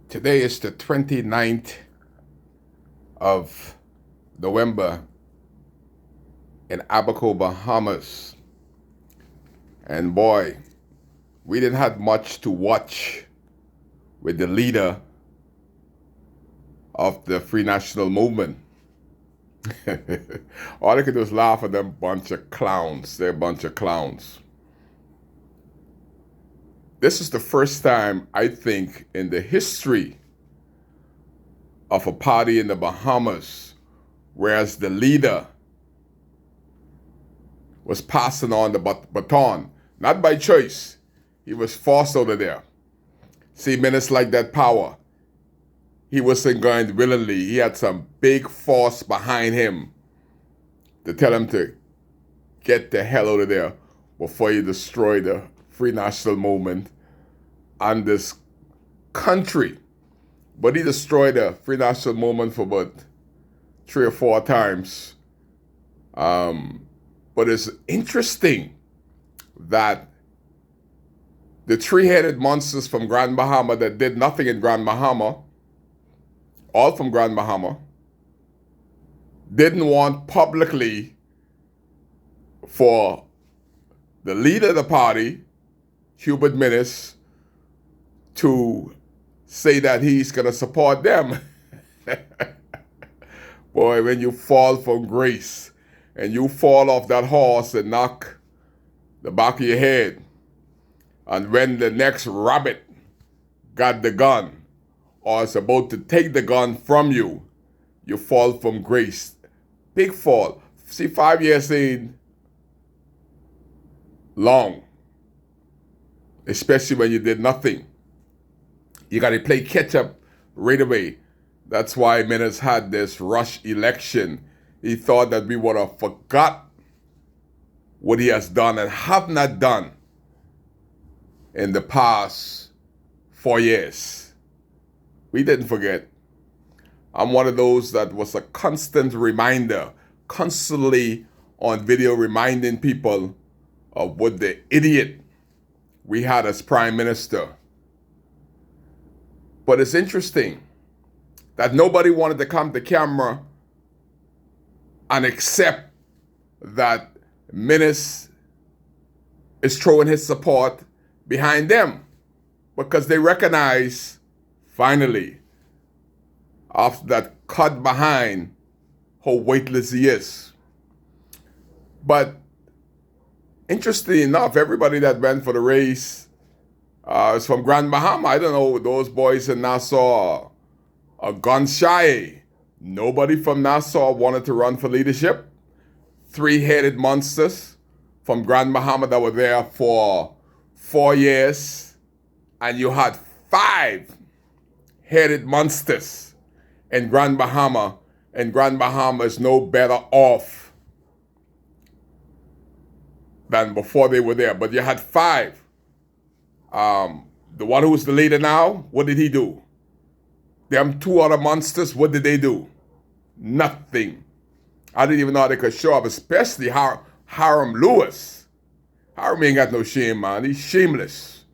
Today is the 29th of November in Abaco, Bahamas. And boy, we didn't have much to watch with the leader of the Free National Movement. All I could do is laugh at them bunch of clowns. They're a bunch of clowns. This is the first time, I think, in the history of a party in the Bahamas, whereas the leader was passing on the baton, not by choice. He was forced out of there. See, minutes like that power. He wasn't going willingly. He had some big force behind him to tell him to get the hell out of there before you destroy the Free National Movement and this country. But he destroyed the Free National Movement for about 3 or 4 times. But it's interesting that the three-headed monsters from Grand Bahama that did nothing in Grand Bahama, all from Grand Bahama, didn't want publicly for the leader of the party, Hubert Minnis, to say that he's going to support them. Boy, when you fall from grace and you fall off that horse and knock the back of your head, and when the next rabbit got the gun or is about to take the gun from you, you fall from grace. Big fall. See, 5 years ain't long, especially when you did nothing. You got to play catch up right away. That's why Minnis had this rush election. He thought that we would have forgot what he has done and have not done in the past 4 years. We didn't forget. I'm one of those that was a constant reminder, constantly on video reminding people of what the idiot we had as prime minister. But it's interesting that nobody wanted to come to camera and accept that Minnis is throwing his support behind them, because they recognize, finally, after that cut behind, how weightless he is. But interestingly enough, everybody that went for the race is from Grand Bahama. I don't know, those boys in Nassau are gun shy. Nobody from Nassau wanted to run for leadership. Three-headed monsters from Grand Bahama that were there for 4 years, and you had 5-headed monsters in Grand Bahama, and Grand Bahama is no better off than before they were there. But you had 5. The one who's the leader now, what did he do? Them 2 other monsters, what did they do? Nothing. I didn't even know how they could show up, especially Hiram Lewis. Hiram ain't got no shame, man. He's shameless.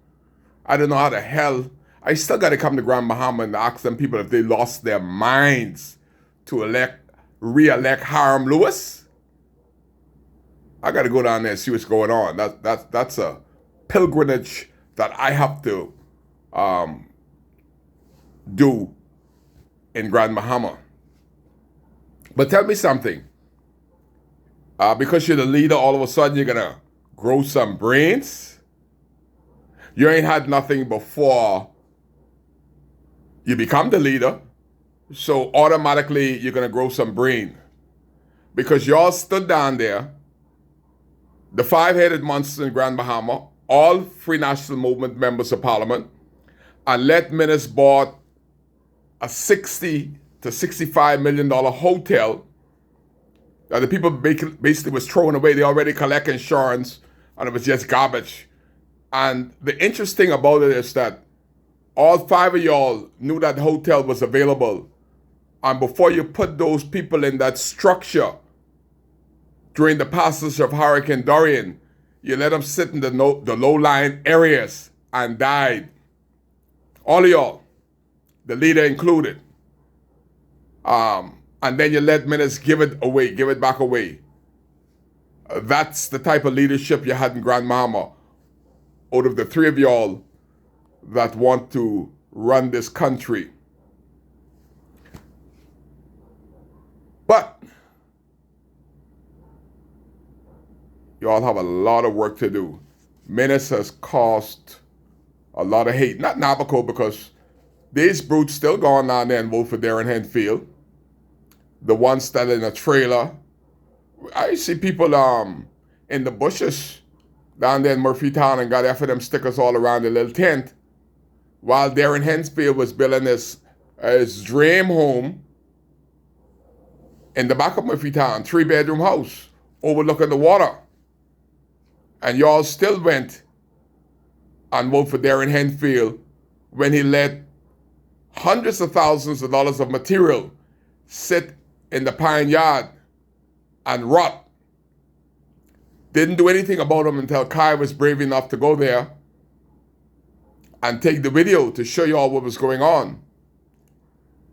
I don't know how the hell. I still got to come to Grand Bahama and ask them people if they lost their minds to re-elect Hiram Lewis. I got to go down there and see what's going on. That's a pilgrimage that I have to do in Grand Bahama. But tell me something. Because you're the leader, all of a sudden you're going to grow some brains? You ain't had nothing before you become the leader, so automatically you're going to grow some brain. Because y'all stood down there, the 5-headed monsters in Grand Bahama, all Free National Movement members of Parliament, and let Minnis bought a $60 to $65 million hotel that the people basically was throwing away. They already collect insurance, and it was just garbage. And the interesting about it is that all 5 of y'all knew that hotel was available. And before you put those people in that structure during the passage of Hurricane Dorian, you let them sit in the low-lying areas and died. All of y'all. the leader included. And then you let minutes give it away, give it back away. That's the type of leadership you had in Grand Bahama. Out of the three of y'all that want to run this country. But y'all have a lot of work to do. Menace has caused a lot of hate. Not Nabucco, because these brutes still going down there and vote for Darren Henfield. The ones that are in a trailer. I see people in the bushes down there in Murphytown and got FNM stickers all around the little tent, while Darren Henfield was building his dream home in the back of Murphytown, 3-bedroom house overlooking the water. And y'all still went and voted for Darren Henfield when he let hundreds of thousands of dollars of material sit in the pine yard and rot. Didn't do anything about him until Kai was brave enough to go there and take the video to show you all what was going on.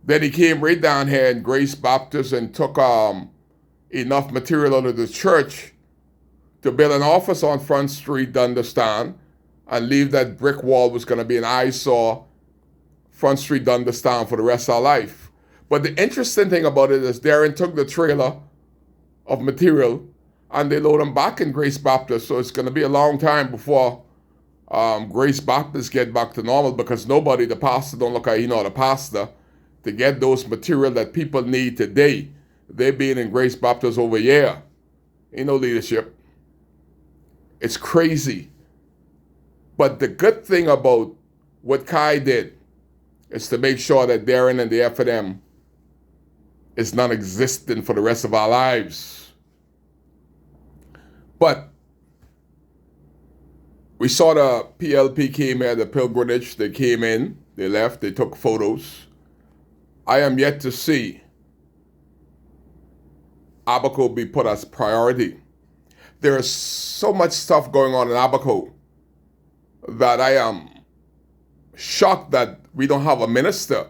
Then he came right down here in Grace Baptist and took enough material out of the church to build an office on Front Street, Dundastan, and leave that brick wall was going to be an eyesore, Front Street, Dundastan, for the rest of our life. But the interesting thing about it is Darren took the trailer of material and they load them back in Grace Baptist. So it's going to be a long time before Grace Baptist get back to normal, because nobody, the pastor don't look like the pastor, to get those material that people need today. They being in Grace Baptist over a year. Ain't no leadership. It's crazy. But the good thing about what Kai did is to make sure that Darren and the FNM is non-existent for the rest of our lives. But we saw the PLP came here, the pilgrimage. They came in, they left, they took photos. I am yet to see Abaco be put as priority. There is so much stuff going on in Abaco that I am shocked that we don't have a minister.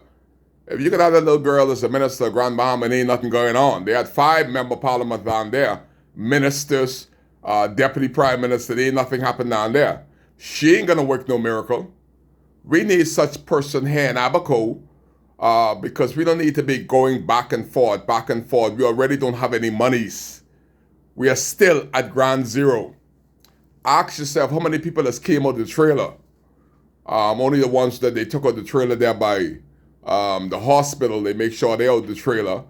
If you could have that little girl as a minister of Grand Bahama and ain't nothing going on. They had 5 member parliament down there, ministers, deputy prime minister, there ain't nothing happen down there. She ain't gonna work no miracle. We need such person here in Abaco because we don't need to be going back and forth. We already don't have any monies. We are still at ground zero. Ask yourself how many people has came out of the trailer. Only the ones that they took out the trailer there by the hospital, they make sure they out the trailer.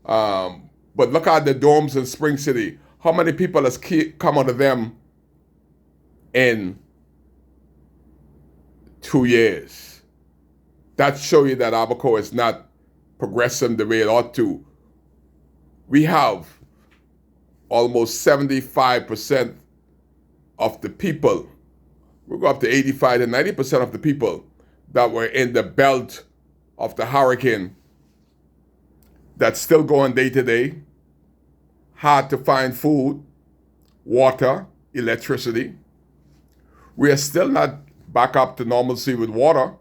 But look at the dorms in Spring City. How many people has come out of them in 2 years? That show you that Abaco is not progressing the way it ought to. We have almost 75% of the people, we'll go up to 85 to 90% of the people that were in the belt of the hurricane that's still going day to day, hard to find food, water, electricity. We are still not back up to normalcy with water.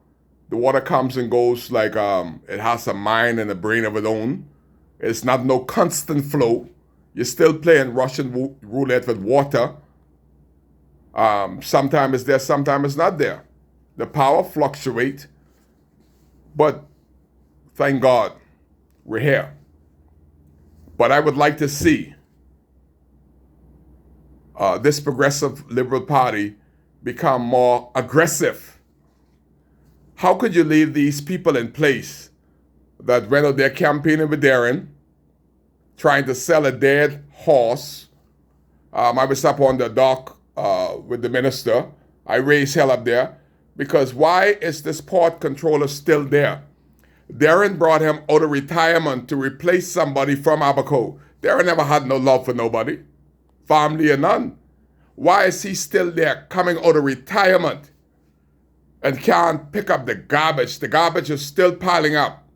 The water comes and goes like it has a mind and a brain of its own. It's not no constant flow. You're still playing Russian roulette with water. Sometimes it's there, sometimes it's not there. The power fluctuates, but thank God we're here. But I would like to see this progressive Liberal Party become more aggressive. How could you leave these people in place that went out there campaigning with Darren, trying to sell a dead horse? I was up on the dock with the minister. I raised hell up there because why is this port controller still there? Darren brought him out of retirement to replace somebody from Abaco. Darren never had no love for nobody, family or none. Why is he still there coming out of retirement and can't pick up the garbage? The garbage is still piling up.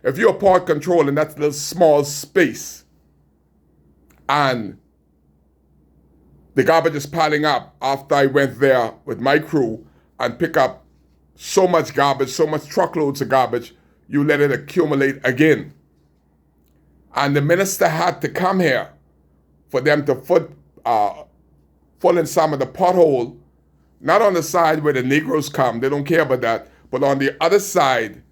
If you're port control in that little small space and the garbage is piling up after I went there with my crew and pick up so much garbage, so much truckloads of garbage, you let it accumulate again. And the minister had to come here for them to fill in some of the pothole, not on the side where the Negroes come, they don't care about that, but on the other side,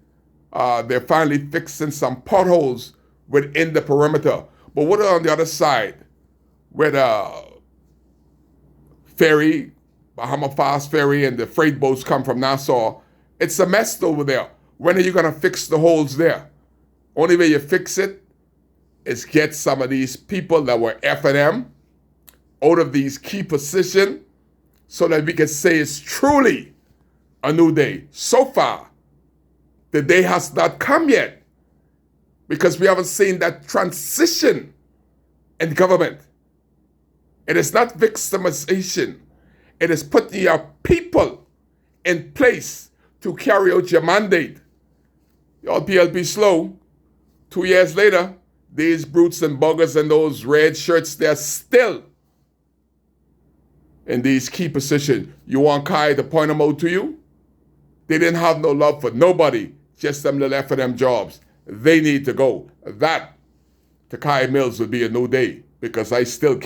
they're finally fixing some potholes within the perimeter. But what on the other side, where the ferry, Bahama Fast Ferry, and the freight boats come from Nassau, it's a mess over there. When are you going to fix the holes there? Only way you fix it is get some of these people that were F&M out of these key positions so that we can say it's truly a new day. So far, the day has not come yet because we haven't seen that transition in government. It is not victimization. It is putting your people in place to carry out your mandate. Y'all PLP slow. 2 years later, these brutes and buggers and those red shirts, they're still in these key positions. You want Kai to point them out to you? They didn't have no love for nobody, just them little F&M jobs. They need to go. That, to Kai Mills, would be a new day because I still care.